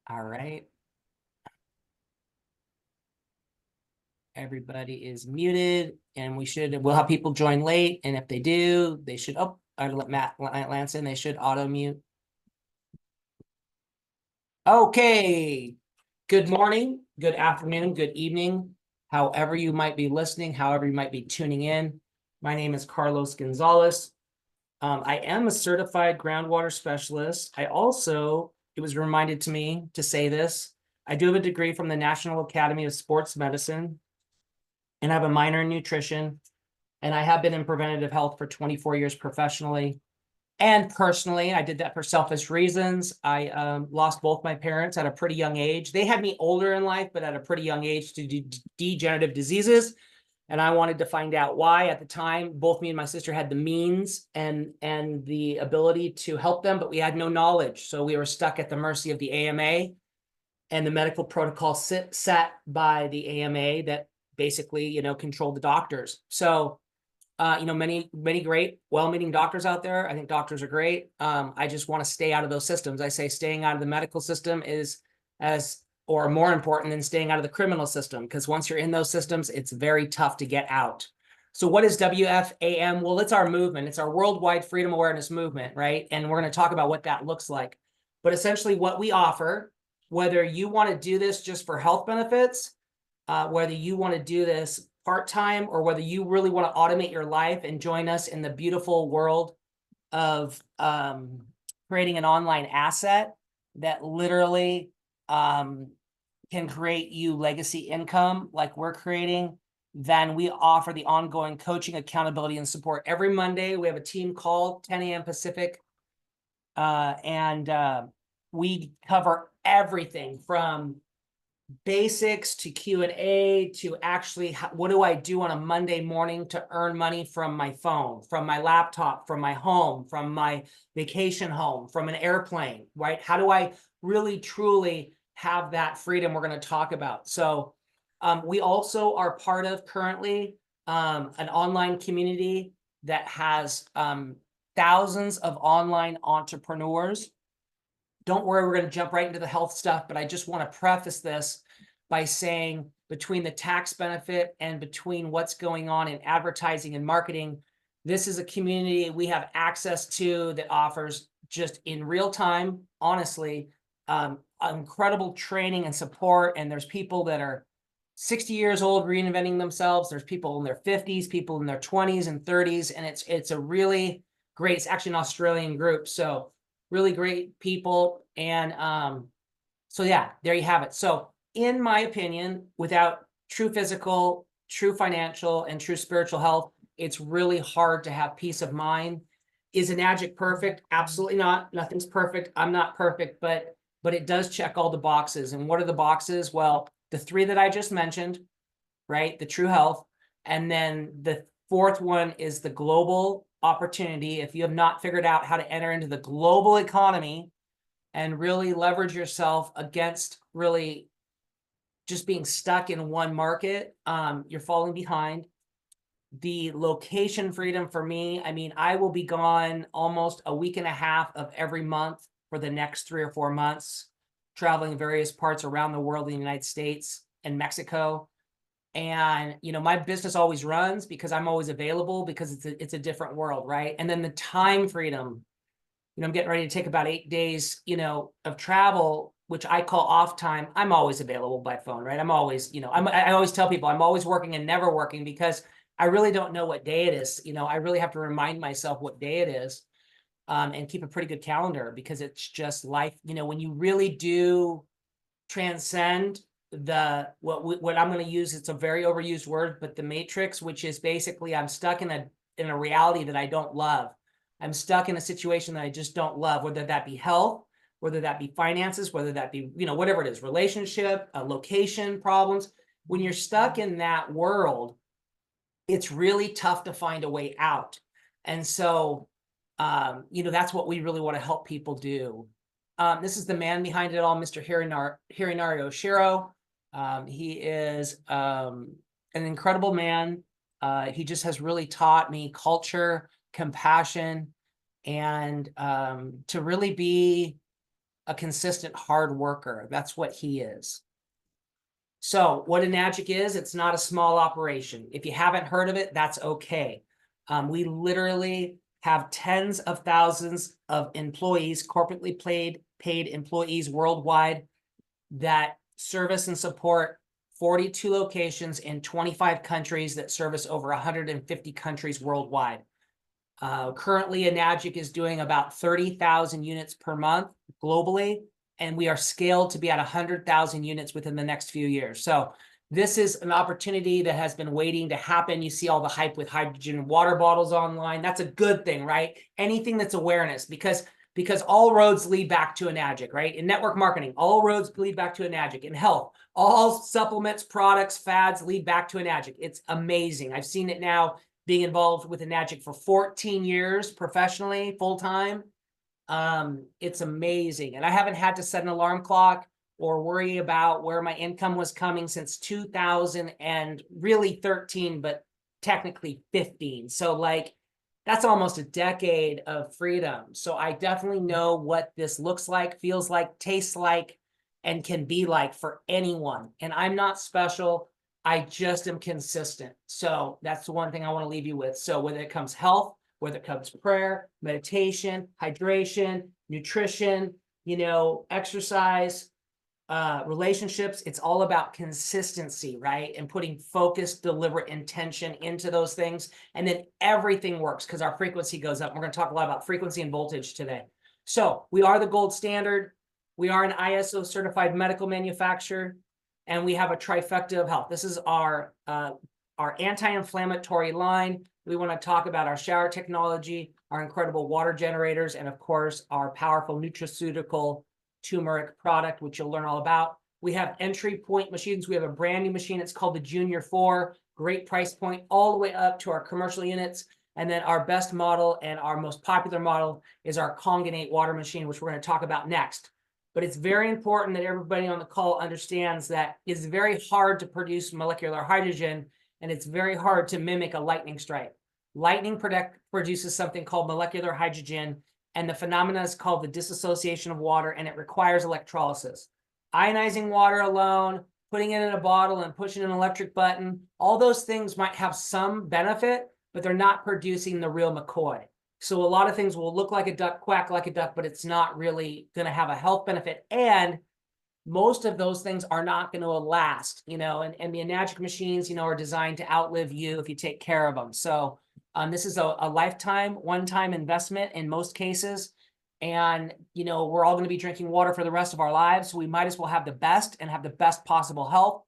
All right. Everybody is muted and we'll have people join late. And if they do, they should, I let Matt Lance in, they should auto mute. Okay. Good morning, good afternoon, good evening, however you might be listening, however you might be tuning in. My name is Carlos Gonzalez. I am a certified groundwater specialist. It was reminded to me to say this, I do have a degree from the National Academy of Sports Medicine, and I have a minor in nutrition, and I have been in preventative health for 24 years professionally and personally. I did that for selfish reasons. I lost both my parents at a pretty young age. They had me older in life, but at a pretty young age to degenerative diseases. And I wanted to find out why. At the time, both me and my sister had the means and the ability to help them, but we had no knowledge. So we were stuck at the mercy of the AMA and the medical protocol set by the AMA that basically, controlled the doctors. So, many great, well-meaning doctors out there. I think doctors are great. I just want to stay out of those systems. I say staying out of the medical system is or more important than staying out of the criminal system, because once you're in those systems, it's very tough to get out. So what is W.F.A.M? Well, it's our movement. It's our worldwide freedom awareness movement, right? And we're going to talk about what that looks like. But essentially what we offer, whether you want to do this just for health benefits, whether you want to do this part-time, or whether you really want to automate your life and join us in the beautiful world of creating an online asset that literally can create you legacy income like we're creating, then we offer the ongoing coaching, accountability, and support. Every Monday, we have a team call, 10 a.m. Pacific, and we cover everything from basics to Q&A to actually what do I do on a Monday morning to earn money from my phone, from my laptop, from my home, from my vacation home, from an airplane, right? How do I really truly have that freedom we're going to talk about? So we also are part of currently an online community that has thousands of online entrepreneurs. Don't worry, we're going to jump right into the health stuff, but I just want to preface this by saying between the tax benefit and between what's going on in advertising and marketing, this is a community we have access to that offers just in real time, honestly, incredible training and support. And there's people that are 60 years old reinventing themselves. There's people in their 50s, people in their 20s and 30s, and it's a really great, it's actually an Australian group. So really great people. And so yeah, there you have it. So in my opinion, without true physical, true financial, and true spiritual health, it's really hard to have peace of mind. Is ENAGIC perfect? Absolutely not. Nothing's perfect. I'm not perfect, but it does check all the boxes. And what are the boxes? Well, the three that I just mentioned, right? The true health. And then the fourth one is the global opportunity. If you have not figured out how to enter into the global economy and really leverage yourself against really just being stuck in one market, you're falling behind. The location freedom for me, I mean, I will be gone almost a week and a half of every month for the next 3 or 4 months, traveling various parts around the world in the United States and Mexico. And, my business always runs because I'm always available, because it's a different world, right? And then the time freedom, I'm getting ready to take about 8 days, of travel, which I call off time. I'm always available by phone, right? I'm always, I always tell people I'm always working and never working, because I really don't know what day it is. I really have to remind myself what day it is, and keep a pretty good calendar, because it's just life. When you really do transcend what I'm going to use, it's a very overused word, but the matrix, which is basically I'm stuck in a reality that I don't love. I'm stuck in a situation that I just don't love, whether that be health, whether that be finances, whether that be, whatever it is, relationship, location problems. When you're stuck in that world, it's really tough to find a way out. And so, that's what we really want to help people do. This is the man behind it all, Mr. Hirinari Oshiro. He is an incredible man. He just has really taught me culture, compassion, and to really be a consistent hard worker. That's what he is. So what ENAGIC is, it's not a small operation. If you haven't heard of it, that's okay. We literally have tens of thousands of employees, corporately paid employees worldwide that service and support 42 locations in 25 countries that service over 150 countries worldwide. Currently, ENAGIC is doing about 30,000 units per month globally, and we are scaled to be at 100,000 units within the next few years. So this is an opportunity that has been waiting to happen. You see all the hype with hydrogen water bottles online. That's a good thing, right? Anything that's awareness, because all roads lead back to ENAGIC, right? In network marketing, all roads lead back to ENAGIC. In health, all supplements, products, fads lead back to ENAGIC. It's amazing. I've seen it now being involved with ENAGIC for 14 years professionally, full-time. It's amazing. And I haven't had to set an alarm clock or worry about where my income was coming since 2000 and really 13, but technically 15. So like, that's almost a decade of freedom. So I definitely know what this looks like, feels like, tastes like, and can be like for anyone. And I'm not special. I just am consistent. So that's the one thing I want to leave you with. So whether it comes health, whether it comes prayer, meditation, hydration, nutrition, exercise, relationships, it's all about consistency, right? And putting focused, deliberate intention into those things. And then everything works because our frequency goes up. We're going to talk a lot about frequency and voltage today. So we are the gold standard. We are an ISO certified medical manufacturer, and we have a trifecta of health. This is our anti-inflammatory line. We want to talk about our shower technology, our incredible water generators, and of course, our powerful nutraceutical turmeric product, which you'll learn all about. We have entry point machines. We have a brand new machine. It's called the Junior 4, great price point, all the way up to our commercial units. And then our best model and our most popular model is our Congenate water machine, which we're going to talk about next. But it's very important that everybody on the call understands that it's very hard to produce molecular hydrogen, and it's very hard to mimic a lightning strike. Lightning produces something called molecular hydrogen, and the phenomena is called the dissociation of water, and it requires electrolysis. Ionizing water alone, putting it in a bottle and pushing an electric button, all those things might have some benefit, but they're not producing the real McCoy. So a lot of things will look like a duck, quack like a duck, but it's not really going to have a health benefit. And most of those things are not going to last, and the ENAGIC machines, are designed to outlive you if you take care of them. So this is a lifetime, one-time investment in most cases. And, we're all going to be drinking water for the rest of our lives. So we might as well have the best and have the best possible health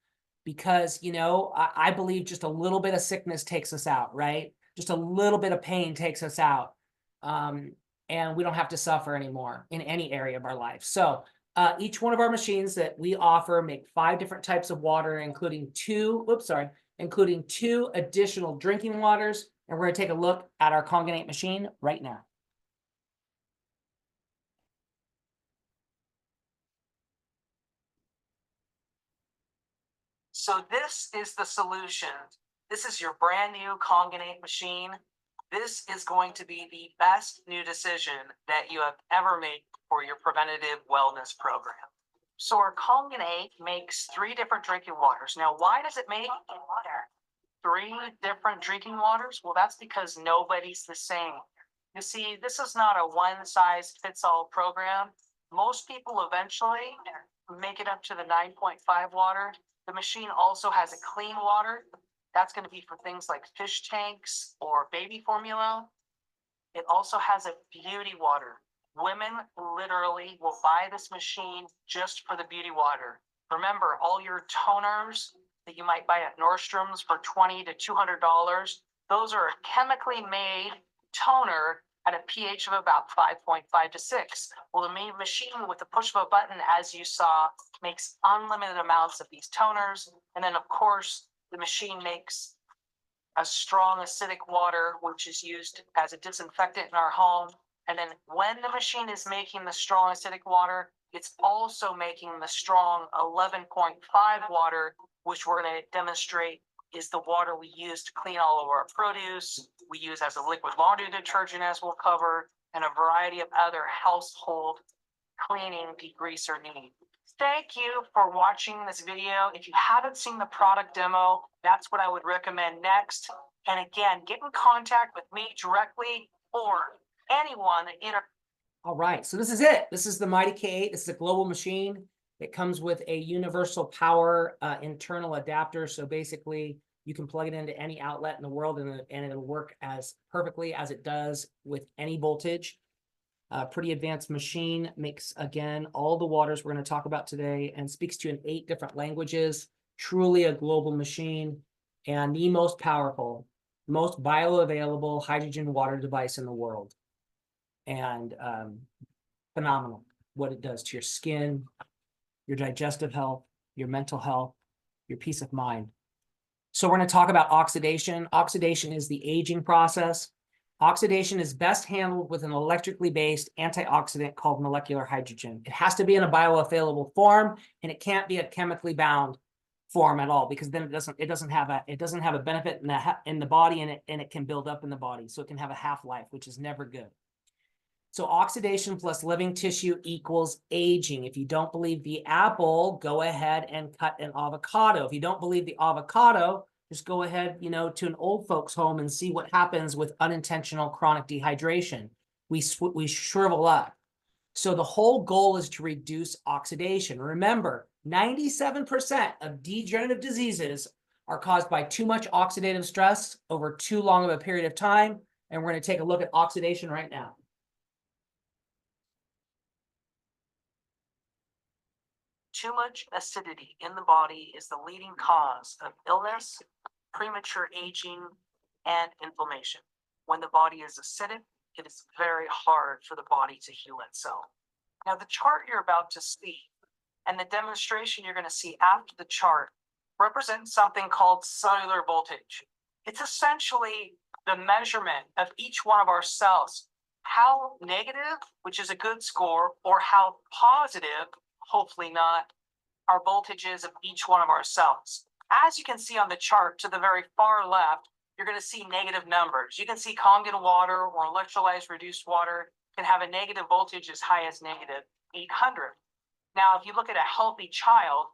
because, I believe just a little bit of sickness takes us out, right? Just a little bit of pain takes us out. And we don't have to suffer anymore in any area of our life. So each one of our machines that we offer make 5 different types of water, including two additional drinking waters. And we're going to take a look at our Congenate machine right now. So this is the solution. This is your brand new Congenate machine. This is going to be the best new decision that you have ever made for your preventative wellness program. So our Congenate makes 3 different drinking waters. Now, why does it make 3 different drinking waters? Well, that's because nobody's the same. You see, this is not a one-size-fits-all program. Most people eventually make it up to the 9.5 water. The machine also has a clean water. That's going to be for things like fish tanks or baby formula. It also has a beauty water. Women literally will buy this machine just for the beauty water. Remember, all your toners that you might buy at Nordstrom's for $20 to $200, those are a chemically made toner at a pH of about 5.5 to 6. Well, the machine with the push of a button, as you saw, makes unlimited amounts of these toners. And then, of course, the machine makes a strong acidic water, which is used as a disinfectant in our home. And then when the machine is making the strong acidic water, it's also making the strong 11.5 water, which we're going to demonstrate is the water we use to clean all of our produce. We use as a liquid laundry detergent, as we'll cover, and a variety of other household cleaning, degreaser need. Thank you for watching this video. If you haven't seen the product demo, that's what I would recommend next. And again, get in contact with me directly or anyone that All right, so this is it. This is the Mighty K8. This is a global machine. It comes with a universal power internal adapter. So basically, you can plug it into any outlet in the world and it'll work as perfectly as it does with any voltage. Pretty advanced machine, makes, again, all the waters we're going to talk about today and speaks to in 8 different languages. Truly a global machine and the most powerful, most bioavailable hydrogen water device in the world. And phenomenal what it does to your skin, your digestive health, your mental health, your peace of mind. So we're going to talk about oxidation. Oxidation is the aging process. Oxidation is best handled with an electrically based antioxidant called molecular hydrogen. It has to be in a bioavailable form, and it can't be a chemically bound form at all, because then it doesn't have a benefit in the body, and it can build up in the body. So it can have a half-life, which is never good. So oxidation plus living tissue equals aging. If you don't believe the apple, go ahead and cut an avocado. If you don't believe the avocado, just go ahead, to an old folks home and see what happens with unintentional chronic dehydration. We shrivel up. So the whole goal is to reduce oxidation. Remember, 97% of degenerative diseases are caused by too much oxidative stress over too long of a period of time. And we're going to take a look at oxidation right now. Too much acidity in the body is the leading cause of illness, premature aging, and inflammation. When the body is acidic, it is very hard for the body to heal itself. Now, the chart you're about to see and the demonstration you're going to see after the chart represents something called cellular voltage. It's essentially the measurement of each one of our cells, how negative, which is a good score, or how positive, hopefully not, our voltages of each one of our cells. As you can see on the chart to the very far left, you're going to see negative numbers. You can see Kangen water or electrolyzed reduced water can have a negative voltage as high as negative 800. Now, if you look at a healthy child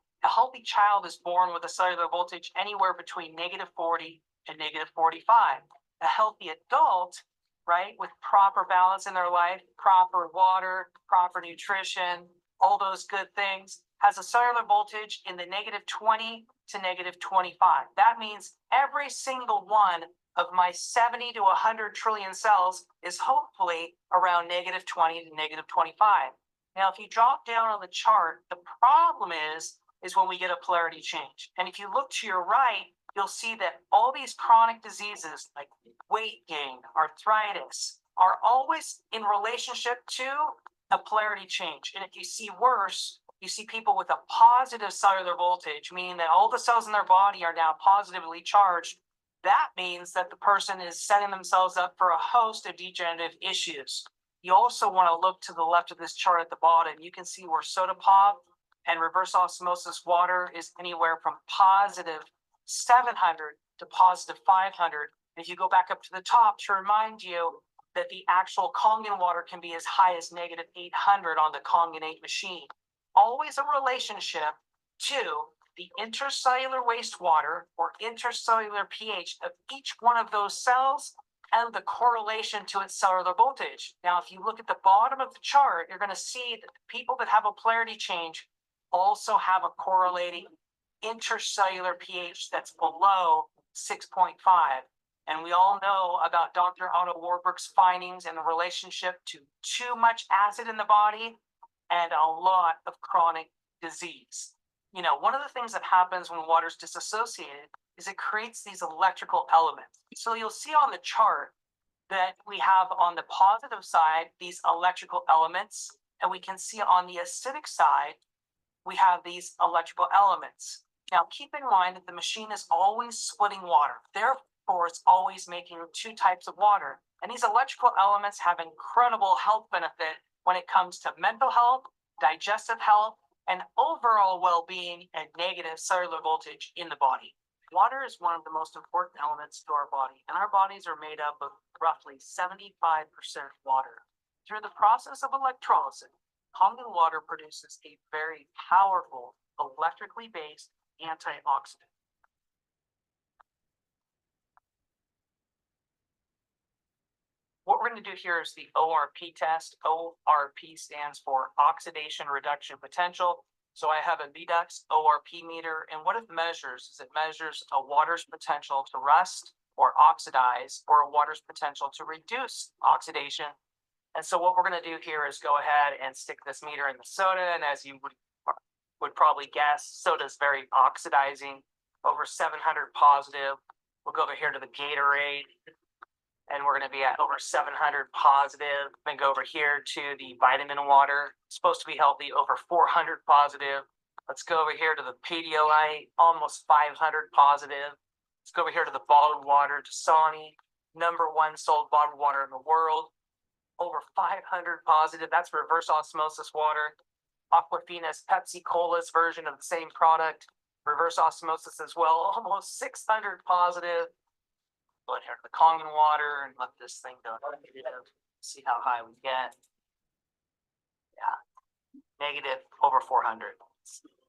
is born with a cellular voltage anywhere between negative 40 and negative 45. A healthy adult, right, with proper balance in their life, proper water, proper nutrition, all those good things, has a cellular voltage in the negative 20 to negative 25. That means every single one of my 70 to 100 trillion cells is hopefully around negative 20 to negative 25. Now, if you drop down on the chart, the problem is when we get a polarity change. And if you look to your right, you'll see that all these chronic diseases like weight gain, arthritis, are always in relationship to a polarity change. And if you see worse, you see people with a positive cellular voltage, meaning that all the cells in their body are now positively charged. That means that the person is setting themselves up for a host of degenerative issues. You also want to look to the left of this chart at the bottom. You can see where soda pop and reverse osmosis water is anywhere from positive 700 to positive 500. And if you go back up to the top to remind you that the actual Kangen water can be as high as negative 800 on the Kangen 8 machine. Always a relationship to the intercellular wastewater or intercellular pH of each one of those cells and the correlation to its cellular voltage. Now, if you look at the bottom of the chart, you're going to see that people that have a polarity change also have a correlating intercellular pH that's below 6.5. And we all know about Dr. Otto Warburg's findings and the relationship to too much acid in the body and a lot of chronic disease. One of the things that happens when water is disassociated is it creates these electrical elements. So you'll see on the chart that we have on the positive side these electrical elements, and we can see on the acidic side we have these electrical elements. Now, keep in mind that the machine is always splitting water. Therefore, it's always making 2 types of water. And these electrical elements have incredible health benefit when it comes to mental health, digestive health, and overall well-being and negative cellular voltage in the body. Water is one of the most important elements to our body, and our bodies are made up of roughly 75% water. Through the process of electrolysis, Kangen water produces a very powerful electrically based antioxidant. What we're going to do here is the ORP test. ORP stands for oxidation reduction potential. So I have a VDUX ORP meter, and what it measures is it measures a water's potential to rust or oxidize, or a water's potential to reduce oxidation. And so what we're going to do here is go ahead and stick this meter in the soda, and as you would probably guess, soda is very oxidizing, over 700 positive. We'll go over here to the Gatorade, and we're going to be at over 700 positive. Then go over here to the vitamin water, it's supposed to be healthy, over 400 positive. Let's go over here to the Pedialyte, almost 500 positive. Let's go over here to the bottled water, Dasani, #1 sold bottled water in the world, over 500 positive. That's reverse osmosis water. Aquafina's Pepsi Cola's version of the same product, reverse osmosis as well, almost 600 positive. Go in here to the Kangen water and let this thing go negative. See how high we get. Yeah, negative over 400.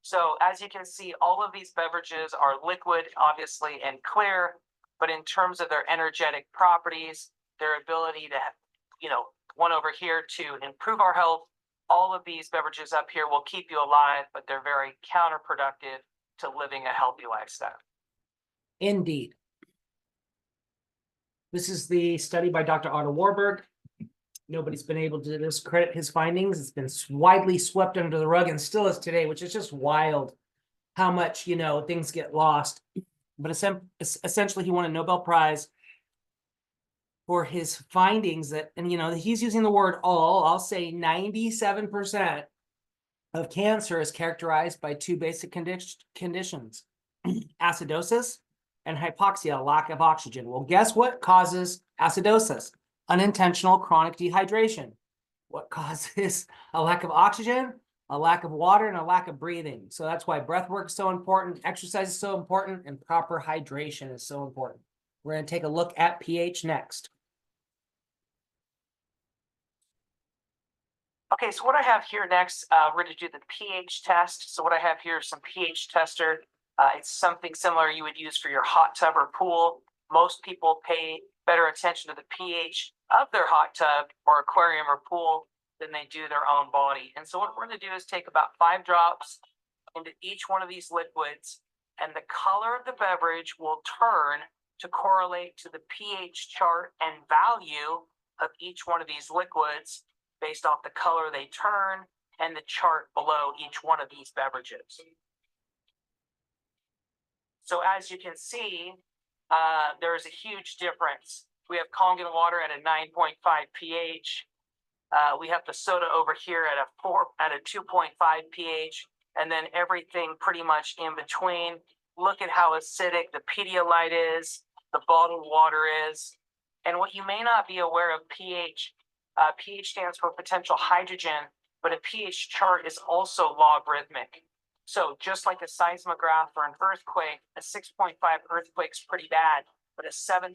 So as you can see, all of these beverages are liquid, obviously, and clear, but in terms of their energetic properties, their ability to, one over here to improve our health, all of these beverages up here will keep you alive, but they're very counterproductive to living a healthy lifestyle. Indeed. This is the study by Dr. Otto Warburg. Nobody's been able to discredit his findings. It's been widely swept under the rug and still is today, which is just wild how much, things get lost. But essentially, he won a Nobel Prize for his findings that, and he's using the word all, I'll say 97% of cancer is characterized by two basic conditions, acidosis and hypoxia, lack of oxygen. Well, guess what causes acidosis? Unintentional chronic dehydration. What causes a lack of oxygen? A lack of water and a lack of breathing. So that's why breath work is so important, exercise is so important, and proper hydration is so important. We're going to take a look at pH next. Okay, so what I have here next, we're going to do the pH test. So what I have here is some pH tester. It's something similar you would use for your hot tub or pool. Most people pay better attention to the pH of their hot tub or aquarium or pool than they do their own body. And so what we're going to do is take about 5 drops into each one of these liquids, and the color of the beverage will turn to correlate to the pH chart and value of each one of these liquids based off the color they turn and the chart below each one of these beverages. So as you can see, there is a huge difference. We have Kangen water at a 9.5 pH. We have the soda over here at a 2.5 pH, and then everything pretty much in between. Look at how acidic the Pedialyte is, the bottled water is. And what you may not be aware of pH, pH stands for potential hydrogen, but a pH chart is also logarithmic. So just like a seismograph or an earthquake, a 6.5 earthquake is pretty bad, but a 7.5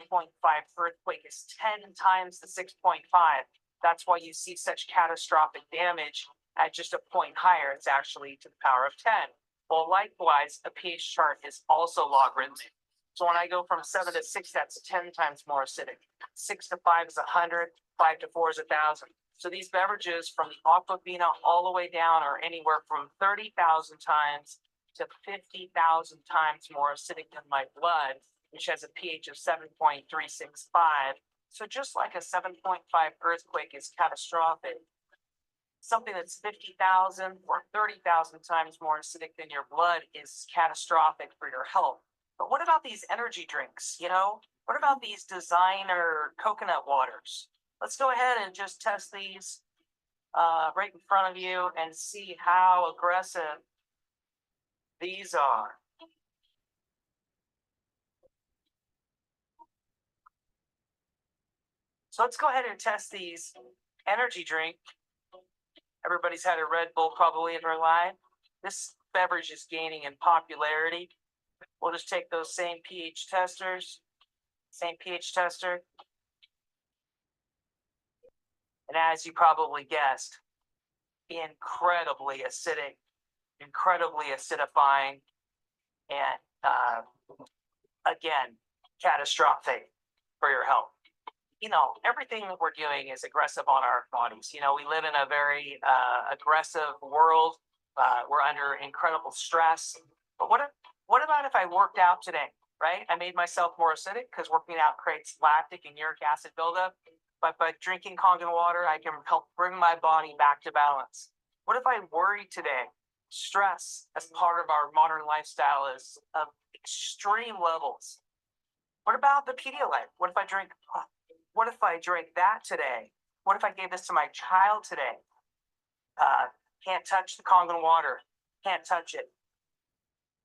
earthquake is 10 times the 6.5. That's why you see such catastrophic damage at just a point higher. It's actually to the power of 10. Well, likewise, a pH chart is also logarithmic. So when I go from 7 to 6, that's 10 times more acidic. 6 to 5 is 100, 5 to 4 is 1,000. So these beverages from the Aquafina all the way down are anywhere from 30,000 times to 50,000 times more acidic than my blood, which has a pH of 7.365. So just like a 7.5 earthquake is catastrophic, something that's 50,000 or 30,000 times more acidic than your blood is catastrophic for your health. But what about these energy drinks? What about these designer coconut waters? Let's go ahead and just test these right in front of you and see how aggressive these are. So let's go ahead and test these energy drink. Everybody's had a Red Bull probably in their life. This beverage is gaining in popularity. We'll just take those same pH testers, same pH tester. And as you probably guessed, incredibly acidic, incredibly acidifying, and again, catastrophic for your health. You know, everything that we're doing is aggressive on our bodies. You know, we live in a very aggressive world. We're under incredible stress. But what about if I worked out today, right? I made myself more acidic because working out creates lactic and uric acid buildup. But by drinking Kangen water, I can help bring my body back to balance. What if I worry today? Stress as part of our modern lifestyle is of extreme levels. What about the Pedialyte? What if I drink that today? What if I gave this to my child today? Can't touch the Kangen water. Can't touch it.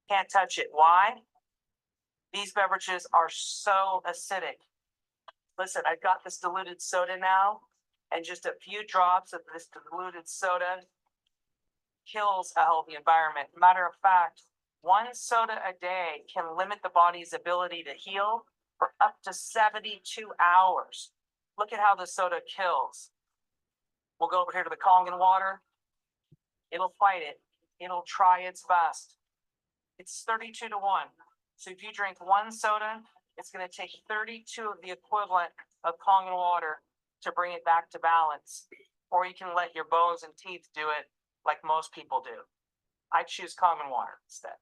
Can't touch it. Why? These beverages are so acidic. Listen, I've got this diluted soda now, and just a few drops of this diluted soda kills a healthy environment. Matter of fact, one soda a day can limit the body's ability to heal for up to 72 hours. Look at how the soda kills. We'll go over here to the Kangen water. It'll fight it. It'll try its best. It's 32 to 1. So if you drink one soda, it's going to take 32 of the equivalent of Kangen water to bring it back to balance. Or you can let your bones and teeth do it like most people do. I choose Kangen water instead.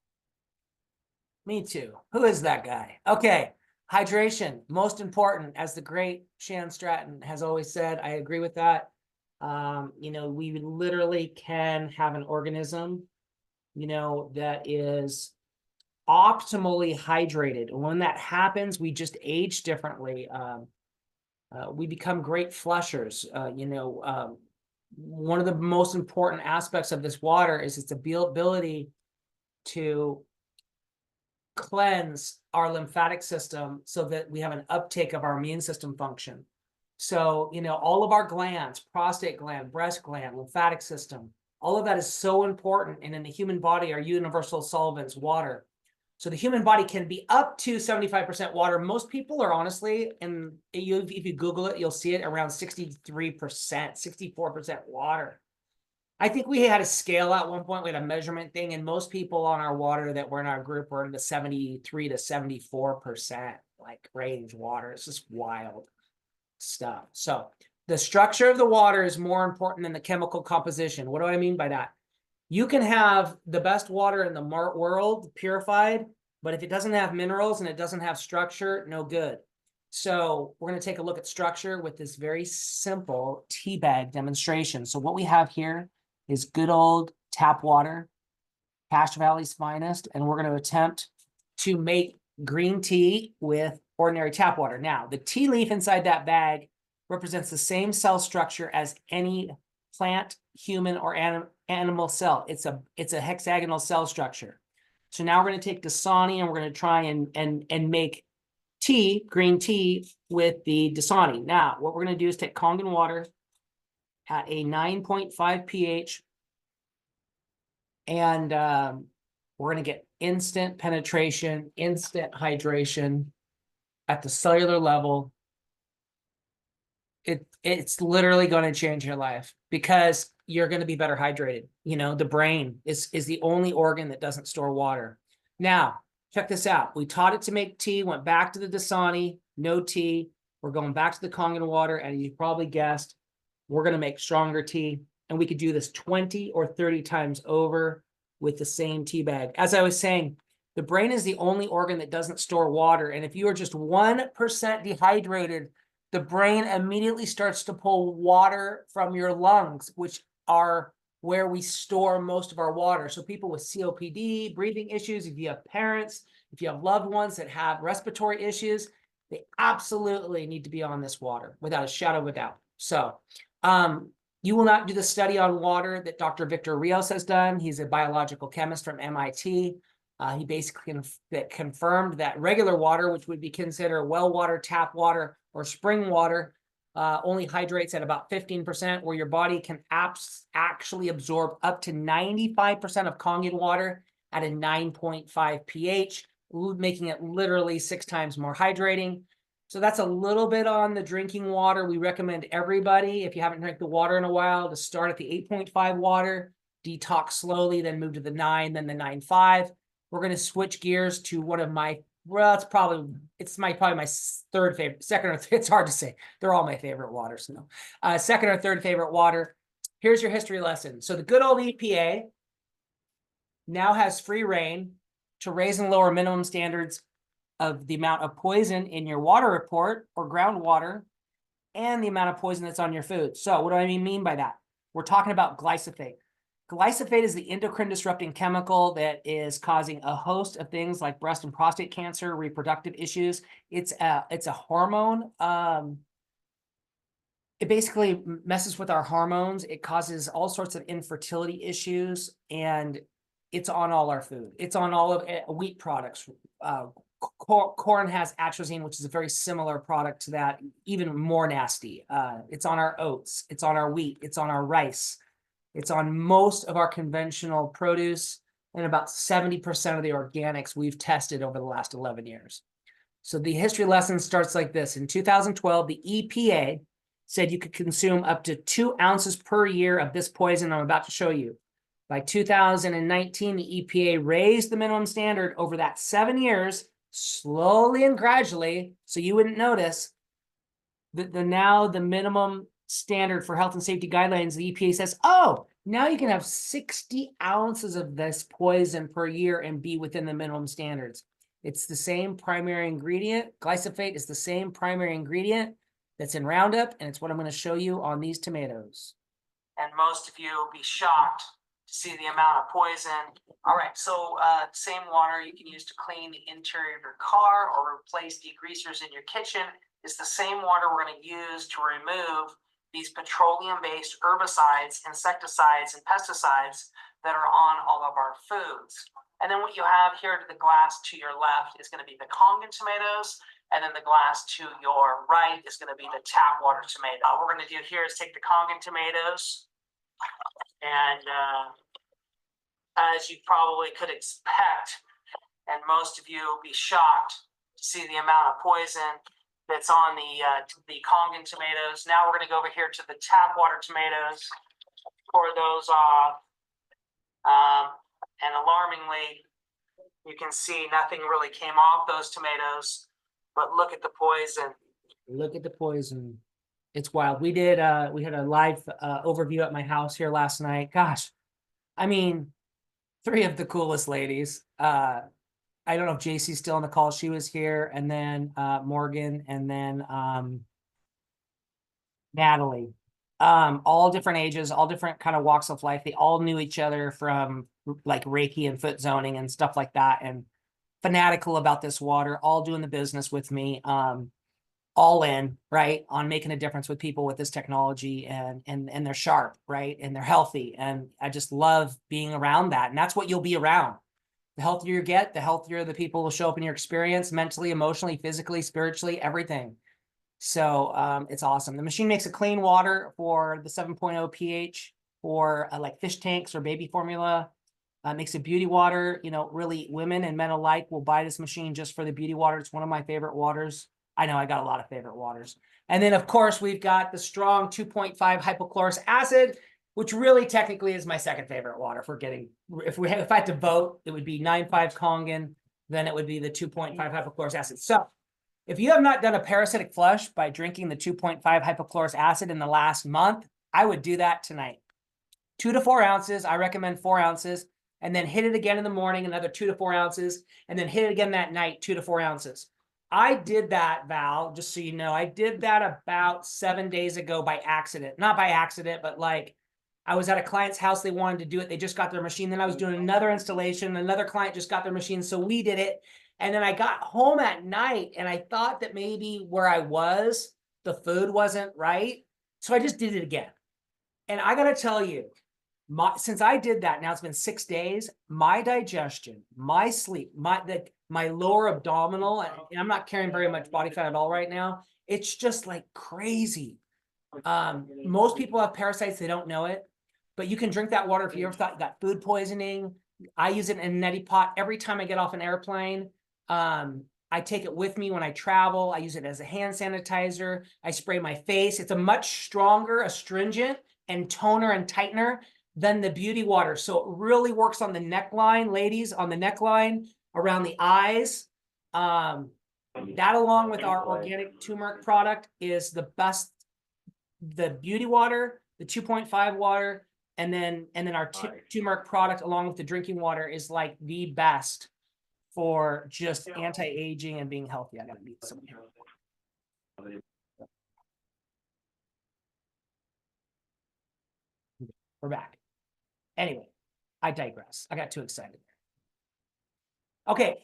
Me too. Who is that guy? Okay. Hydration, most important, as the great Shan Stratton has always said. I agree with that. You know, we literally can have an organism, you know, that is optimally hydrated. And when that happens, we just age differently. We become great flushers. You know, one of the most important aspects of this water is its ability to cleanse our lymphatic system so that we have an uptake of our immune system function. So, you know, all of our glands, prostate gland, breast gland, lymphatic system, all of that is so important. And in the human body, our universal solvents, water. So the human body can be up to 75% water. Most people are honestly, and if you Google it, you'll see it around 63%, 64% water. I think we had a scale at one point, we had a measurement thing, and most people on our water that were in our group were in the 73 to 74% like range water. It's just wild stuff. So the structure of the water is more important than the chemical composition. What do I mean by that? You can have the best water in the world purified, but if it doesn't have minerals and it doesn't have structure, no good. So we're going to take a look at structure with this very simple tea bag demonstration. So what we have here is good old tap water, Cache Valley's finest, and we're going to attempt to make green tea with ordinary tap water. Now, the tea leaf inside that bag represents the same cell structure as any plant, human, or animal cell. It's a hexagonal cell structure. So now we're going to take Dasani and we're going to try and make tea, green tea, with the Dasani. Now, what we're going to do is take Kangen water at a 9.5 pH, and we're going to get instant penetration, instant hydration at the cellular level. It's literally going to change your life because you're going to be better hydrated. You know, the brain is the only organ that doesn't store water. Now, check this out. We taught it to make tea, went back to the Dasani, no tea. We're going back to the Kangen water, and you probably guessed, we're going to make stronger tea. And we could do this 20 or 30 times over with the same tea bag. As I was saying, the brain is the only organ that doesn't store water. And if you are just 1% dehydrated, the brain immediately starts to pull water from your lungs, which are where we store most of our water. So people with COPD, breathing issues, if you have parents, if you have loved ones that have respiratory issues, they absolutely need to be on this water without a shadow of a doubt. So you will not do the study on water that Dr. Victor Rios has done. He's a biological chemist from MIT. He basically confirmed that regular water, which would be considered well water, tap water, or spring water, only hydrates at about 15%, where your body can actually absorb up to 95% of Kangen water at a 9.5 pH, making it literally 6 times more hydrating. So that's a little bit on the drinking water. We recommend everybody, if you haven't drank the water in a while, to start at the 8.5 water, detox slowly, then move to the 9, then the 9.5. We're going to switch gears to one of my, well, it's probably my third favorite, second or third, it's hard to say. They're all my favorite waters. No, second or third favorite water. Here's your history lesson. So the good old EPA now has free reign to raise and lower minimum standards of the amount of poison in your water report or groundwater and the amount of poison that's on your food. So what do I mean by that? We're talking about glyphosate. Glyphosate is the endocrine disrupting chemical that is causing a host of things like breast and prostate cancer, reproductive issues. It's a hormone. It basically messes with our hormones. It causes all sorts of infertility issues, and it's on all our food. It's on all of wheat products. Corn has atrazine, which is a very similar product to that, even more nasty. It's on our oats. It's on our wheat. It's on our rice. It's on most of our conventional produce and about 70% of the organics we've tested over the last 11 years. So the history lesson starts like this. In 2012, the EPA said you could consume up to 2 ounces per year of this poison I'm about to show you. By 2019, the EPA raised the minimum standard over that 7 years, slowly and gradually, so you wouldn't notice. Now the minimum standard for health and safety guidelines, the EPA says, oh, now you can have 60 ounces of this poison per year and be within the minimum standards. It's the same primary ingredient. Glyphosate is the same primary ingredient that's in Roundup, and it's what I'm going to show you on these tomatoes. And most of you will be shocked to see the amount of poison. All right, so same water you can use to clean the interior of your car or replace degreasers in your kitchen is the same water we're going to use to remove these petroleum-based herbicides, insecticides, and pesticides that are on all of our foods. And then what you have here to the glass to your left is going to be the Congan tomatoes, and then the glass to your right is going to be the tap water tomato. What we're going to do here is take the Congan tomatoes, and as you probably could expect, and most of you will be shocked to see the amount of poison that's on the Congan tomatoes. Now we're going to go over here to the tap water tomatoes, pour those off, and alarmingly, you can see nothing really came off those tomatoes, but look at the poison. Look at the poison. It's wild. We had a live overview at my house here last night. Gosh, I mean, 3 of the coolest ladies. I don't know if JC's still on the call. She was here, and then Morgan, and then Natalie. All different ages, all different kind of walks of life. They all knew each other from like Reiki and foot zoning and stuff like that, and fanatical about this water, all doing the business with me, all in, right, on making a difference with people with this technology, and they're sharp, right, and they're healthy, and I just love being around that, and that's what you'll be around. The healthier you get, the healthier the people will show up in your experience, mentally, emotionally, physically, spiritually, everything. So it's awesome. The machine makes a clean water for the 7.0 pH for like fish tanks or baby formula. Makes a beauty water. You know, really, women and men alike will buy this machine just for the beauty water. It's one of my favorite waters. I know I got a lot of favorite waters. And then, of course, we've got the strong 2.5 hypochlorous acid, which really technically is my second favorite water for getting, if I had to vote, it would be 9.5 Congan, then it would be the 2.5 hypochlorous acid. So if you have not done a parasitic flush by drinking the 2.5 hypochlorous acid in the last month, I would do that tonight. 2 to 4 ounces. I recommend 4 ounces, and then hit it again in the morning, another 2 to 4 ounces, and then hit it again that night, 2 to 4 ounces. I did that, Val, just so you know, I did that about 7 days ago by accident. Not by accident, but like I was at a client's house. They wanted to do it. They just got their machine. Then I was doing another installation. Another client just got their machine. So we did it. And then I got home at night and I thought that maybe where I was, the food wasn't right. So I just did it again. And I got to tell you, since I did that, now it's been 6 days, my digestion, my sleep, my lower abdominal, and I'm not carrying very much body fat at all right now. It's just like crazy. Most people have parasites, they don't know it, but you can drink that water if you ever thought you got food poisoning. I use it in a neti pot every time I get off an airplane. I take it with me when I travel. I use it as a hand sanitizer. I spray my face. It's a much stronger astringent and toner and tightener than the beauty water. So it really works on the neckline, ladies, on the neckline, around the eyes. That along with our organic turmeric product is the best. The beauty water, the 2.5 water, and then our turmeric product along with the drinking water is like the best for just anti-aging and being healthy. I gotta meet someone here. We're back. Anyway, I digress. I got too excited. Okay,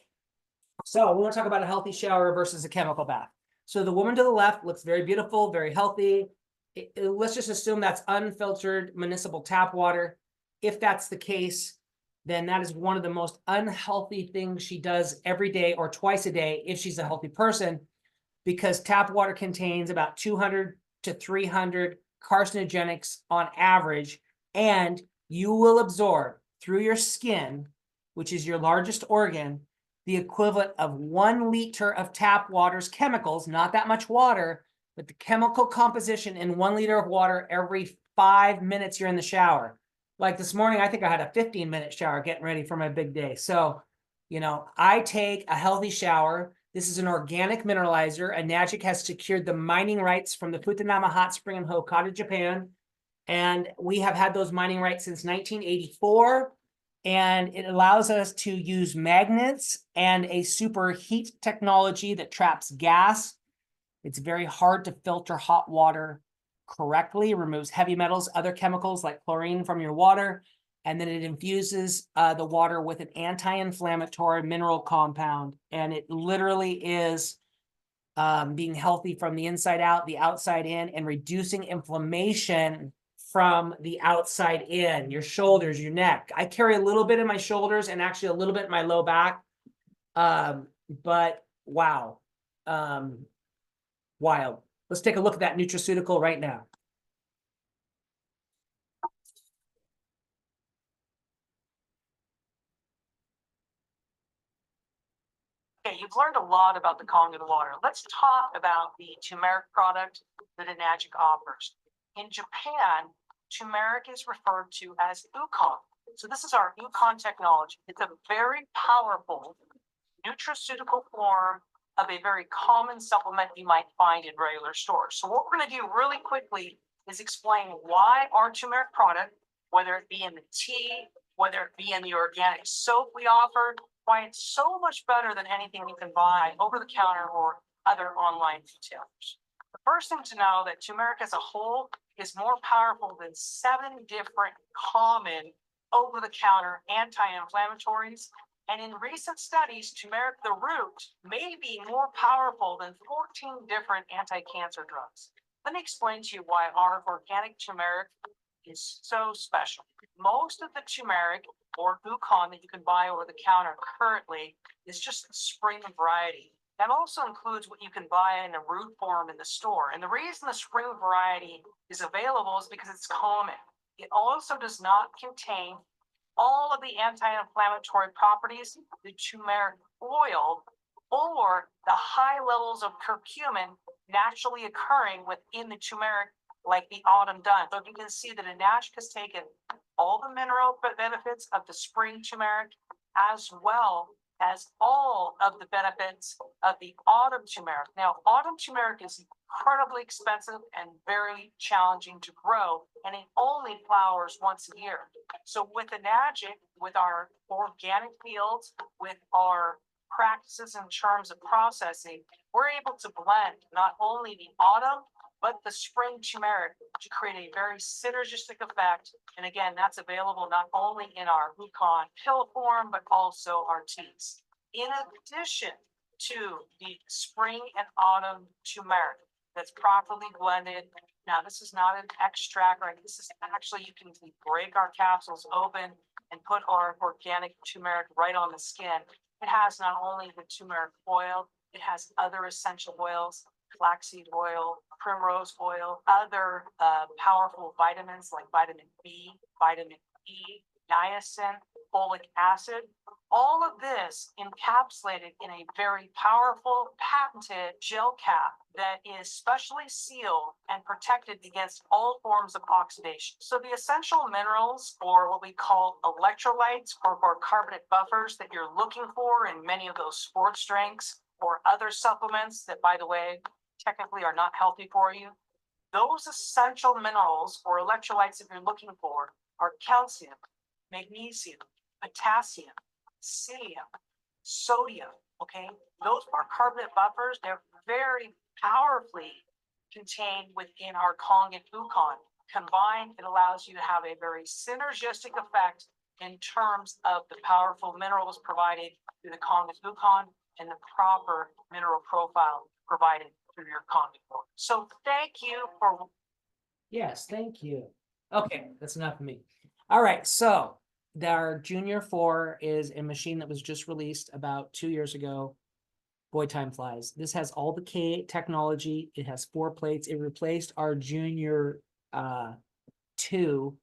so we want to talk about a healthy shower versus a chemical bath. So the woman to the left looks very beautiful, very healthy. Let's just assume that's unfiltered municipal tap water. If that's the case, then that is one of the most unhealthy things she does every day or twice a day if she's a healthy person, because tap water contains about 200 to 300 carcinogenics on average, and you will absorb through your skin, which is your largest organ, the equivalent of 1 liter of tap water's chemicals, not that much water, but the chemical composition in 1 liter of water every 5 minutes you're in the shower. Like this morning, I think I had a 15-minute shower getting ready for my big day. So, I take a healthy shower. This is an organic mineralizer. ENAGIC has secured the mining rights from the Futanama Hot Spring in Hokkaido, Japan. And we have had those mining rights since 1984. And it allows us to use magnets and a superheat technology that traps gas. It's very hard to filter hot water correctly, removes heavy metals, other chemicals like chlorine from your water, and then it infuses the water with an anti-inflammatory mineral compound. And it literally is being healthy from the inside out, the outside in, and reducing inflammation from the outside in, your shoulders, your neck. I carry a little bit in my shoulders and actually a little bit in my low back. But wow. Wild. Let's take a look at that nutraceutical right now. Okay, you've learned a lot about the Kangen water. Let's talk about the turmeric product that ENAGIC offers. In Japan, turmeric is referred to as ukon. So this is our ukon technology. It's a very powerful nutraceutical form of a very common supplement you might find in regular stores. So what we're going to do really quickly is explain why our turmeric product, whether it be in the tea, whether it be in the organic soap we offer, why it's so much better than anything you can buy over the counter or other online retailers. The first thing to know that turmeric as a whole is more powerful than 7 different common over-the-counter anti-inflammatories. And in recent studies, turmeric, the root, may be more powerful than 14 different anti-cancer drugs. Let me explain to you why our organic turmeric is so special. Most of the turmeric or ukon that you can buy over the counter currently is just the spring variety. That also includes what you can buy in a root form in the store. And the reason the spring variety is available is because it's common. It also does not contain all of the anti-inflammatory properties, the turmeric oil, or the high levels of curcumin naturally occurring within the turmeric, like the autumn dun. So you can see that ENAGIC has taken all the mineral benefits of the spring turmeric, as well as all of the benefits of the autumn turmeric. Now, autumn turmeric is incredibly expensive and very challenging to grow, and it only flowers once a year. So with ENAGIC, with our organic fields, with our practices in terms of processing, we're able to blend not only the autumn, but the spring turmeric to create a very synergistic effect. And again, that's available not only in our ukon pill form, but also our teas. In addition to the spring and autumn turmeric that's properly blended. Now, this is not an extract, right? This is actually, you can break our capsules open and put our organic turmeric right on the skin. It has not only the turmeric oil, it has other essential oils, flaxseed oil, primrose oil, other powerful vitamins like vitamin B, vitamin E, niacin, folic acid. All of this encapsulated in a very powerful patented gel cap that is specially sealed and protected against all forms of oxidation. So the essential minerals, or what we call electrolytes or carbonate buffers that you're looking for in many of those sports drinks or other supplements that, by the way, technically are not healthy for you. Those essential minerals or electrolytes that you're looking for are calcium, magnesium, potassium, selenium, sodium, okay? Those are carbonate buffers. They're very powerfully contained within our Kong and Wukong. Combined, it allows you to have a very synergistic effect in terms of the powerful minerals provided through the Kong and Wukong and the proper mineral profile provided through your Kong and Wukong. So thank you for... Yes, thank you. Okay, that's enough of me. All right, so our Junior 4 is a machine that was just released about 2 years ago. Boy, time flies. This has all the K technology. It has 4 plates. It replaced our Junior 2,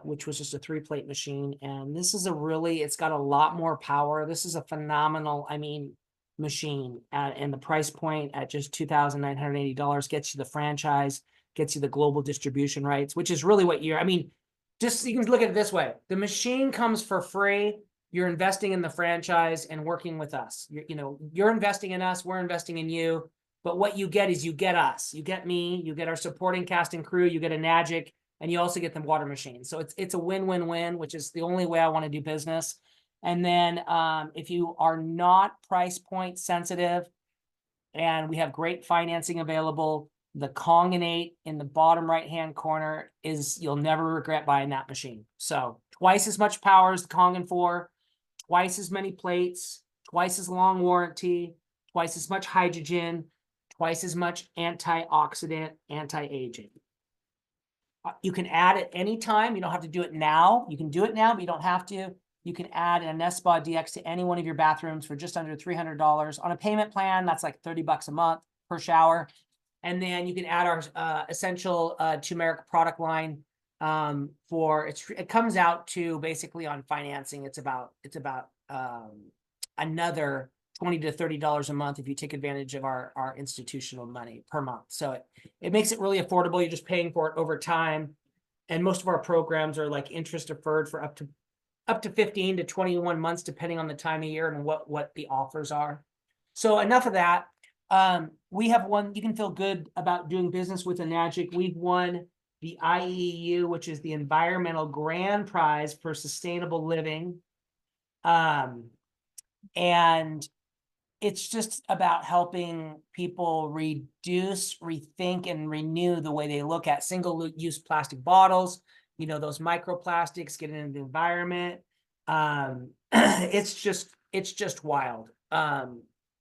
which was just a 3-plate machine. And this is it's got a lot more power. This is a phenomenal, machine. And the price point at just $2,980 gets you the franchise, gets you the global distribution rights, which is really what just you can look at it this way. The machine comes for free. You're investing in the franchise and working with us. You're investing in us. We're investing in you. But what you get is you get us. You get me. You get our supporting cast and crew. You get ENAGIC, and you also get the water machine. So it's a win-win-win, which is the only way I want to do business. And then if you are not price point sensitive, and we have great financing available, the Kong and 8 in the bottom right-hand corner you'll never regret buying that machine. So twice as much power as the Kong and 4, twice as many plates, twice as long warranty, twice as much hydrogen, twice as much antioxidant, anti-aging. You can add at any time. You don't have to do it now. You can do it now, but you don't have to. You can add an Nespa DX to any one of your bathrooms for just under $300 on a payment plan. That's like $30 a month per shower. And then you can add our essential turmeric product line it comes out to basically on financing. It's about another $20 to $30 a month if you take advantage of our institutional money per month. So it makes it really affordable. You're just paying for it over time. And most of our programs are like interest deferred for up to 15 to 21 months, depending on the time of year and what the offers are. So enough of that. We have won. You can feel good about doing business with ENAGIC. We've won the IEEU, which is the Environmental Grand Prize for Sustainable Living. And it's just about helping people reduce, rethink, and renew the way they look at single-use plastic bottles. Those microplastics getting into the environment. It's just wild.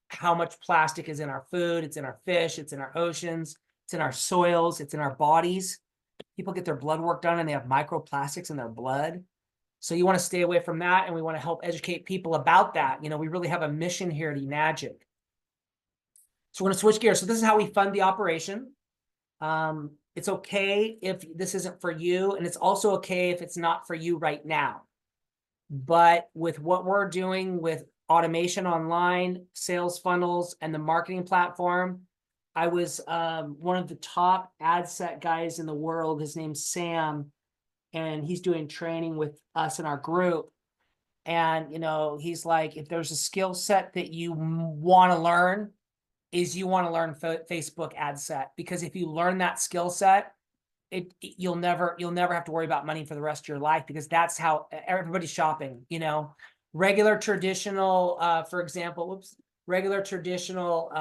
How much plastic is in our food, it's in our fish, it's in our oceans, it's in our soils, it's in our bodies. People get their blood work done and they have microplastics in their blood. So you want to stay away from that, and we want to help educate people about that. We really have a mission here at ENAGIC. So we're going to switch gears. So this is how we fund the operation. It's okay if this isn't for you, and it's also okay if it's not for you right now. But with what we're doing with automation online, sales funnels, and the marketing platform, I was one of the top ad set guys in the world. His name's Sam, and he's doing training with us in our group. And, he's like, if there's a skill set that you want to learn, you want to learn Facebook ad set, because if you learn that skill set, you'll never have to worry about money for the rest of your life, because that's how everybody's shopping. Regular traditional, for example, regular traditional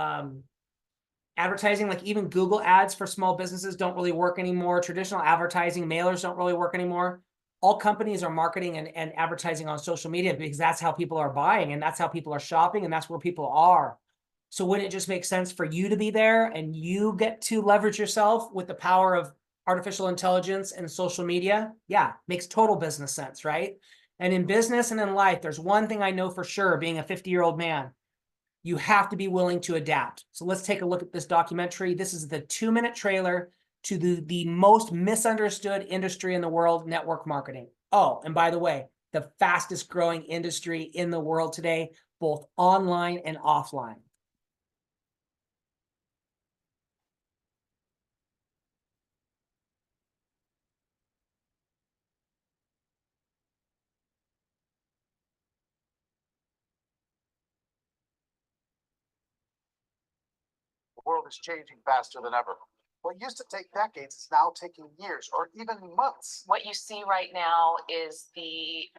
advertising, like even Google ads for small businesses don't really work anymore. Traditional advertising, mailers don't really work anymore. All companies are marketing and advertising on social media, because that's how people are buying, and that's how people are shopping, and that's where people are. So wouldn't it just make sense for you to be there, and you get to leverage yourself with the power of artificial intelligence and social media? Yeah, makes total business sense, right? And in business and in life, there's one thing I know for sure, being a 50-year-old man: you have to be willing to adapt. So let's take a look at this documentary. This is the 2-minute trailer to the most misunderstood industry in the world, network marketing. Oh, and by the way, the fastest growing industry in the world today, both online and offline. The world is changing faster than ever. What used to take decades is now taking years or even months. What you see right now is the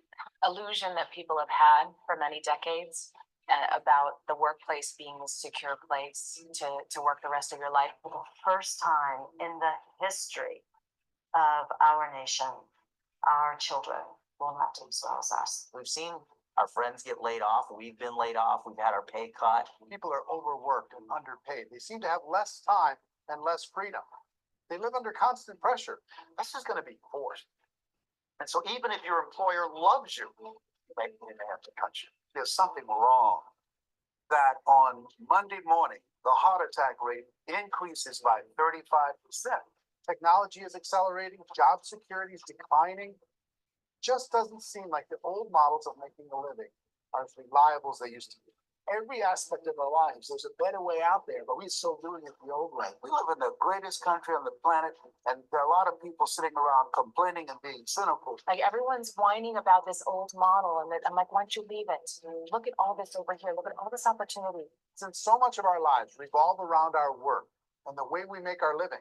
illusion that people have had for many decades about the workplace being a secure place to work the rest of your life. For the first time in the history of our nation, our children will not do as well as us. We've seen our friends get laid off. We've been laid off. We've had our pay cut. People are overworked and underpaid. They seem to have less time and less freedom. They live under constant pressure. That's just going to be forced. And so even if your employer loves you, they have to cut you. There's something wrong. That on Monday morning, the heart attack rate increases by 35%. Technology is accelerating, job security is declining. Just doesn't seem like the old models of making a living are as reliable as they used to be. Every aspect of our lives, there's a better way out there, but we're still doing it the old way. We live in the greatest country on the planet, and there are a lot of people sitting around complaining and being cynical. Like everyone's whining about this old model, and I'm like, why don't you leave it? Look at all this over here. Look at all this opportunity. Since so much of our lives revolve around our work and the way we make our living,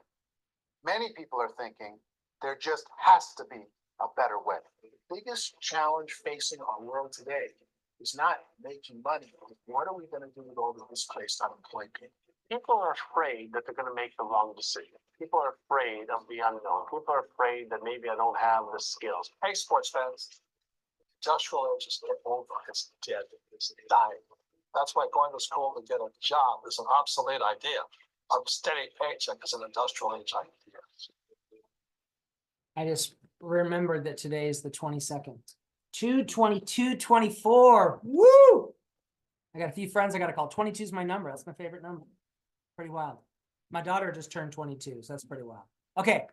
many people are thinking there just has to be a better way. The biggest challenge facing our world today is not making money. What are we going to do with all the displaced unemployed people? People are afraid that they're going to make the wrong decision. People are afraid of the unknown. People are afraid that maybe I don't have the skills. Hey, sports fans, industrial age is over. It's dead. It's dying. That's why going to school to get a job is an obsolete idea. A steady paycheck is an industrial age idea. I just remembered that today is the 22nd. 2/22/24. Woo! I got a few friends I got to call. 22 is my number. That's my favorite number. Pretty wild. My daughter just turned 22, so that's pretty wild. Okay.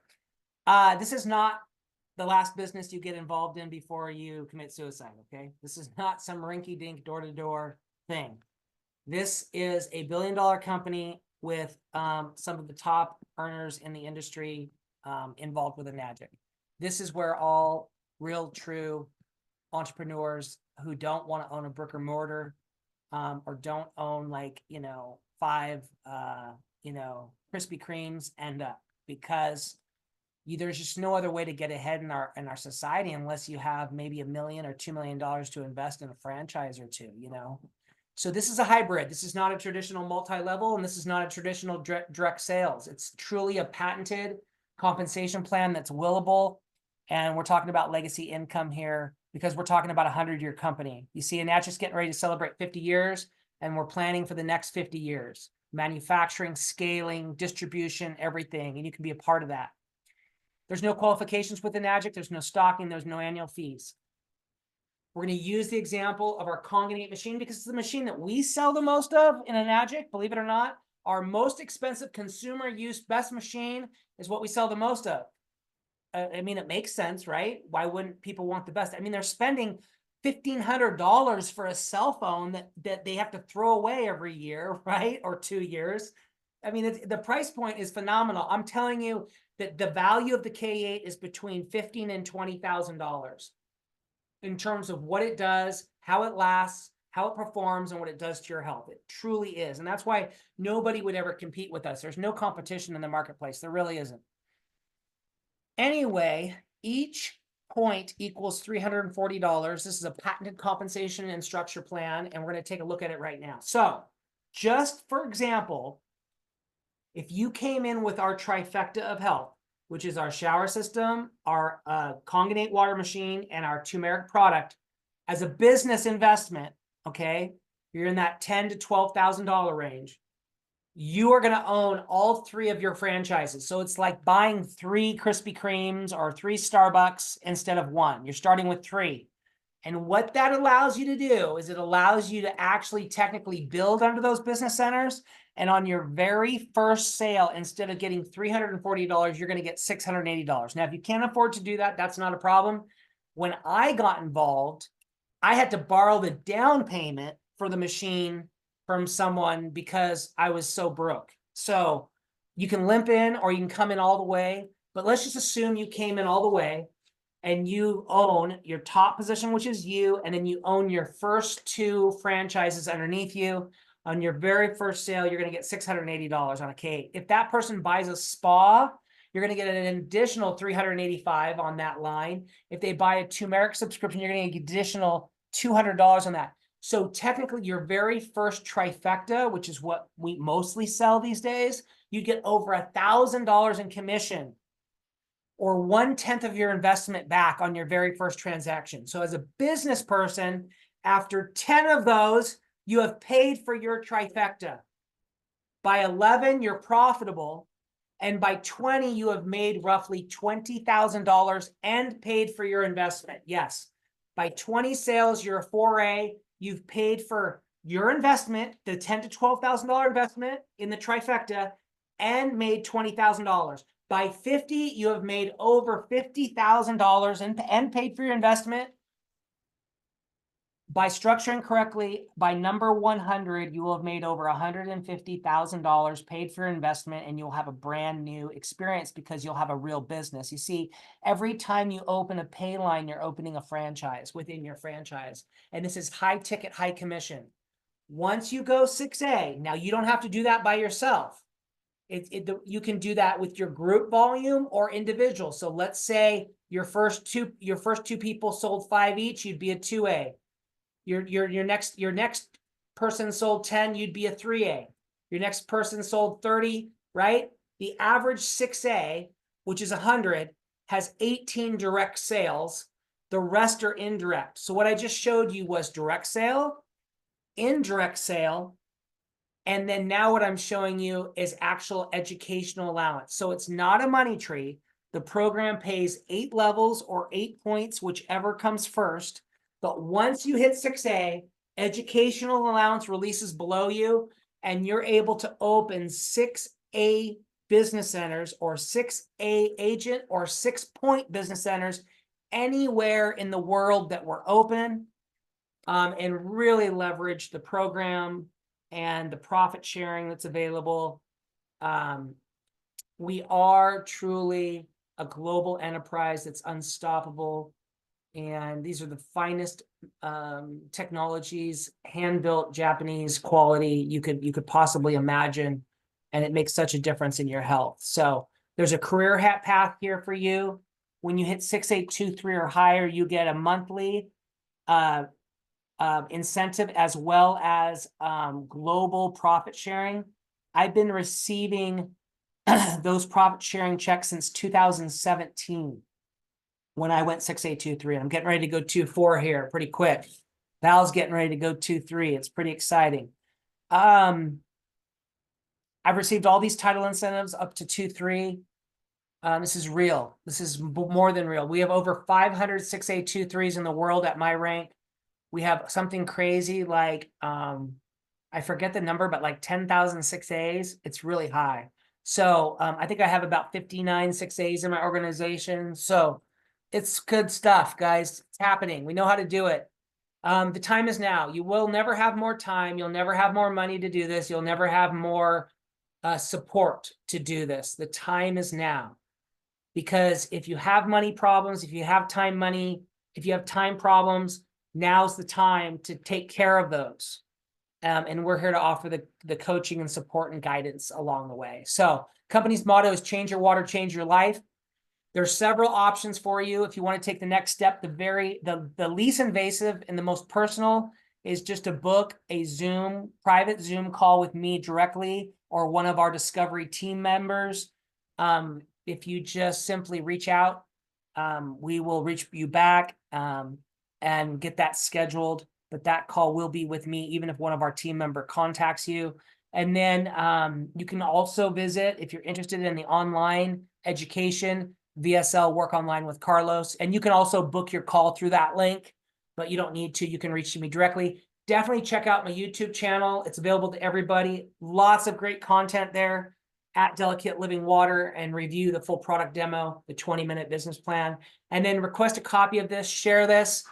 This is not the last business you get involved in before you commit suicide, okay? This is not some rinky-dink door-to-door thing. This is a billion-dollar company with some of the top earners in the industry involved with ENAGIC. This is where all real, true entrepreneurs who don't want to own a brick or mortar or don't own like, 5, Krispy Kremes end up, because there's just no other way to get ahead in our society unless you have maybe $1 million or $2 million to invest in a franchise or two, So this is a hybrid. This is not a traditional multi-level, and this is not a traditional direct sales. It's truly a patented compensation plan that's willable. And we're talking about legacy income here because we're talking about a 100-year company. You see, ENAGIC's getting ready to celebrate 50 years, and we're planning for the next 50 years. Manufacturing, scaling, distribution, everything, and you can be a part of that. There's no qualifications with ENAGIC. There's no stocking. There's no annual fees. We're going to use the example of our Conganate machine because it's the machine that we sell the most of in ENAGIC, believe it or not. Our most expensive consumer use best machine is what we sell the most of. I mean, it makes sense, right? Why wouldn't people want the best? I mean, they're spending $1,500 for a cell phone that they have to throw away every year, right? Or 2 years. I mean, the price point is phenomenal. I'm telling you that the value of the K8 is between $15,000 and $20,000 in terms of what it does, how it lasts, how it performs, and what it does to your health. It truly is. And that's why nobody would ever compete with us. There's no competition in the marketplace. There really isn't. Anyway, each point equals $340. This is a patented compensation and structure plan, and we're going to take a look at it right now. So just for example, if you came in with our trifecta of health, which is our shower system, our Conganate water machine, and our turmeric product, as a business investment, okay, you're in that $10,000 to $12,000 range. You are going to own all 3 of your franchises. So it's like buying 3 Krispy Kremes or 3 Starbucks instead of 1. You're starting with 3. And what that allows you to do is it allows you to actually technically build under those business centers. And on your very first sale, instead of getting $340, you're going to get $680. Now, if you can't afford to do that, that's not a problem. When I got involved, I had to borrow the down payment for the machine from someone because I was so broke. So you can limp in or you can come in all the way, but let's just assume you came in all the way and you own your top position, which is you, and then you own your first 2 franchises underneath you. On your very first sale, you're going to get $680 on a K. If that person buys a spa, you're going to get an additional $385 on that line. If they buy a turmeric subscription, you're going to get additional $200 on that. So technically, your very first trifecta, which is what we mostly sell these days, you get over $1,000 in commission, or 1/10 of your investment back on your very first transaction. So as a business person, after 10 of those, you have paid for your trifecta. By 11, you're profitable. And by 20, you have made roughly $20,000 and paid for your investment. Yes. By 20 sales, you're a 4A. You've paid for your investment, the $10,000 to $12,000 investment in the trifecta, and made $20,000. By 50, you have made over $50,000 and paid for your investment. By structuring correctly, by number 100, you will have made over $150,000 paid for your investment, and you'll have a brand new experience because you'll have a real business. You see, every time you open a pay line, you're opening a franchise within your franchise. And this is high ticket, high commission. Once you go 6A, now you don't have to do that by yourself. You can do that with your group volume or individual. So let's say your first two people sold 5 each, you'd be a 2A. Your next person sold 10, you'd be a 3A. Your next person sold 30, right? The average 6A, which is 100, has 18 direct sales. The rest are indirect. So what I just showed you was direct sale, indirect sale, and then now what I'm showing you is actual educational allowance. So it's not a money tree. The program pays 8 levels or 8 points, whichever comes first. But once you hit 6A, educational allowance releases below you, and you're able to open 6A business centers or 6A agent or 6-point business centers anywhere in the world that we're open, and really leverage the program and the profit sharing that's available. We are truly a global enterprise that's unstoppable. And these are the finest technologies, hand-built Japanese quality you could possibly imagine. And it makes such a difference in your health. So there's a career path here for you. When you hit 6823 or higher, you get a monthly incentive as well as global profit sharing. I've been receiving those profit sharing checks since 2017 when I went 6823. I'm getting ready to go 2.4 here pretty quick. Val's getting ready to go 2.3. It's pretty exciting. I've received all these title incentives up to 2.3. This is real. This is more than real. We have over 500 6A23s in the world at my rank. We have something crazy like, I forget the number, but like 10,000 6As. It's really high. So I think I have about 59 6As in my organization. So it's good stuff, guys. It's happening. We know how to do it. The time is now. You will never have more time. You'll never have more money to do this. You'll never have more support to do this. The time is now. Because if you have money problems, if you have time problems, now's the time to take care of those. And we're here to offer the coaching and support and guidance along the way. So company's motto is change your water, change your life. There's several options for you if you want to take the next step. The least invasive and the most personal is just to book a private Zoom call with me directly or one of our Discovery team members. If you just simply reach out, we will reach you back and get that scheduled. But that call will be with me, even if one of our team member contacts you. And then you can also visit, if you're interested in the online education, VSL Work Online with Carlos. And you can also book your call through that link, but you don't need to. You can reach me directly. Definitely check out my YouTube channel. It's available to everybody. Lots of great content there. at Delicate Living Water and review the full product demo, the 20-minute business plan, and then request a copy of this, share this,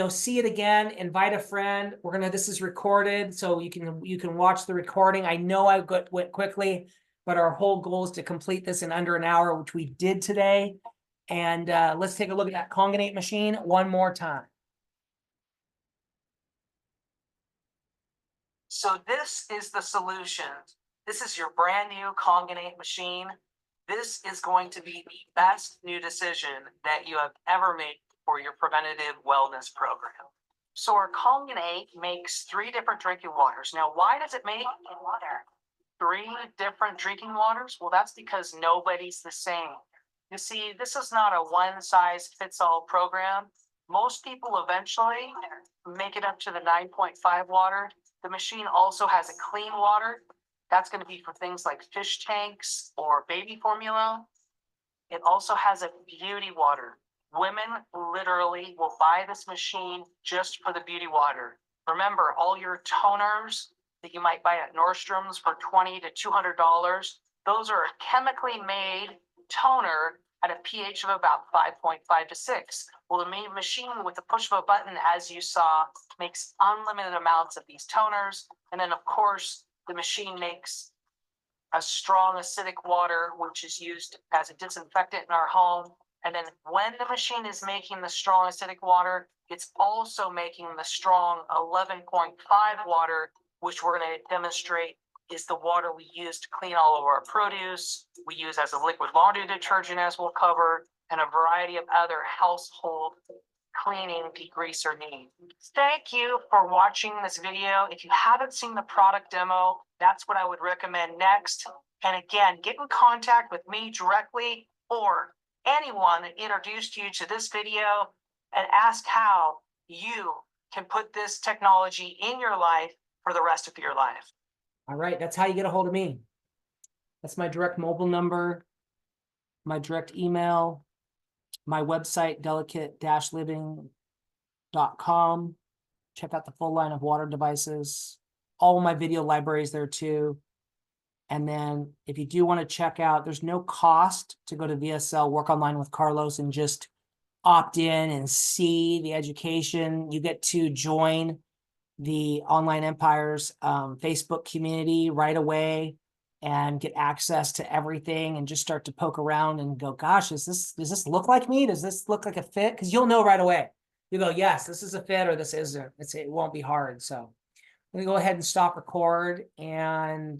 see it again, invite a friend. This is recorded, so you can watch the recording. I know went quickly, but our whole goal is to complete this in under an hour, which we did today. And let's take a look at that Congenate machine one more time. So this is the solution. This is your brand new Congenate machine. This is going to be the best new decision that you have ever made for your preventative wellness program. So our Congenate makes 3 different drinking waters. Now, why does it make water? 3 different drinking waters? Well, that's because nobody's the same. You see, this is not a one-size-fits-all program. Most people eventually make it up to the 9.5 water. The machine also has a clean water. That's going to be for things like fish tanks or baby formula. It also has a beauty water. Women literally will buy this machine just for the beauty water. Remember, all your toners that you might buy at Nordstrom's for $20 to $200, those are a chemically made toner at a pH of about 5.5 to 6. Well, the machine with the push of a button, as you saw, makes unlimited amounts of these toners. And then, of course, the machine makes a strong acidic water, which is used as a disinfectant in our home. And then when the machine is making the strong acidic water, it's also making the strong 11.5 water, which we're going to demonstrate is the water we use to clean all of our produce. We use as a liquid laundry detergent, as we'll cover, and a variety of other household cleaning, degreaser needs. Thank you for watching this video. If you haven't seen the product demo, that's what I would recommend next. And again, get in contact with me directly or anyone that introduced you to this video and ask how you can put this technology in your life for the rest of your life. All right, that's how you get a hold of me. That's my direct mobile number, my direct email, my website, delicate-living.com. Check out the full line of water devices. All of my video libraries there too. And then if you do want to check out, there's no cost to go to VSL, work online with Carlos, and just opt in and see the education. You get to join the Online Empires Facebook community right away and get access to everything and just start to poke around and go, gosh, does this look like me? Does this look like a fit? Because you'll know right away. You go, yes, this is a fit or this isn't. It won't be hard. So I'm going to go ahead and stop record and